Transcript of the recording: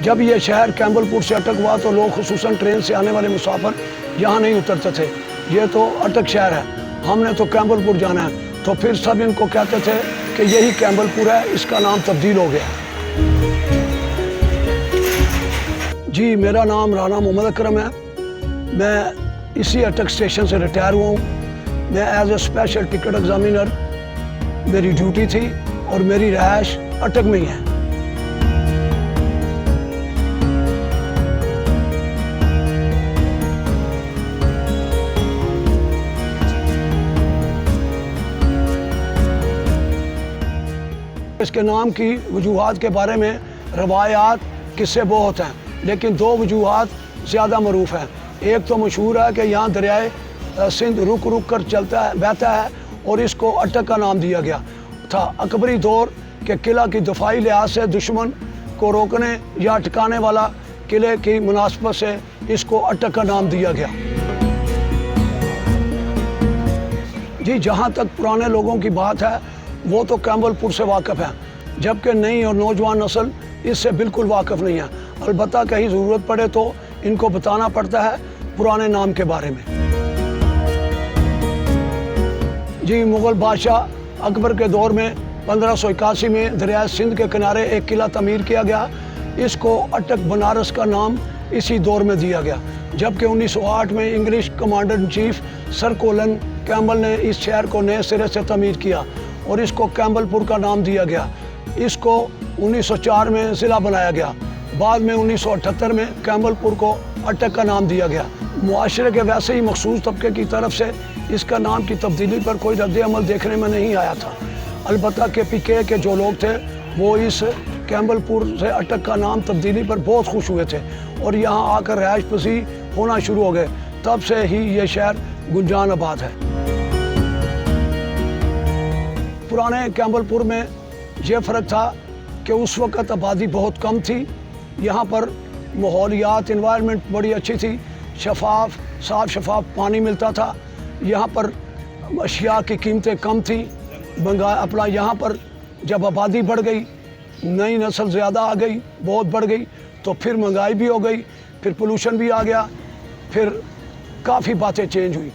जब ये शहर कैम्बलपुर से अटक हुआ तो लोग खुसूसन ट्रेन से आने वाले मुसाफिर यहाँ नहीं उतरते थे। ये तो अटक शहर है, हमने तो कैम्बलपुर जाना है। तो फिर सब इनको कहते थे कि यही कैम्बलपुर है, इसका नाम तब्दील हो गया। जी, मेरा नाम राना मोहम्मद अकरम है। मैं इसी अटक स्टेशन से रिटायर हुआ हूँ। मैं as a special ticket examiner मेरी ड्यूटी थी और मेरी रहायश अटक में ही है। इसके नाम की वजूहात के बारे में रवायात किस्से बहुत हैं, लेकिन दो वजूहात ज़्यादा मरूफ हैं। एक तो मशहूर है कि यहाँ दरियाए सिंध रुक रुक कर बहता है और इसको अटक का नाम दिया गया था। अकबरी दौर के किला की दफाई लिहाज से दुश्मन को रोकने या अटकाने वाला किले की मुनासबत से इसको अटक का नाम दिया गया। जी, जहाँ तक पुराने लोगों की बात है वो तो कैम्बलपुर से वाकिफ़ है, जबकि नई और नौजवान नस्ल इससे बिल्कुल वाकिफ़ नहीं है। अलबत्ता कहीं ज़रूरत पड़े तो इनको बताना पड़ता है पुराने नाम के बारे में। जी, मुग़ल बादशाह अकबर के दौर में 1581 में दरिया सिंध के किनारे एक किला तमीर किया गया। इसको अटक बनारस का नाम इसी दौर में दिया गया, जबकि 1908 में English commander in chief sir colon Campbell ने इस शहर को नए सिरे से तमीर किया और इसको कैम्बलपुर का नाम दिया गया। इसको 1904 में ज़िला बनाया गया। बाद में 1978 में कैम्बलपुर को अटक का नाम दिया गया। मुआशरे के वैसे ही मखसूस तबके की तरफ से इसका नाम की तब्दीली पर कोई रद्द-ए-अमल देखने में नहीं आया था। अलबत्ता KPK के जो लोग थे वो इस कैम्बलपुर से अटक का नाम तब्दीली पर बहुत खुश हुए थे और यहाँ आकर रहायश पसीर होना शुरू हो गए। तब से ही ये शहर गुंजान आबाद है। पुराने कैम्बलपुर में यह फ़र्क था कि उस वक़्त आबादी बहुत कम थी। यहाँ पर माहौलियात इन्वायरमेंट बड़ी अच्छी थी, साफ़ शफाफ पानी मिलता था। यहाँ पर अशिया की कीमतें कम थी। अपना यहाँ पर जब आबादी बढ़ गई, नई नस्ल ज़्यादा आ गई, बहुत बढ़ गई, तो फिर महंगाई भी हो गई, फिर पोल्यूशन भी आ गया, फिर काफ़ी बातें चेंज हुई।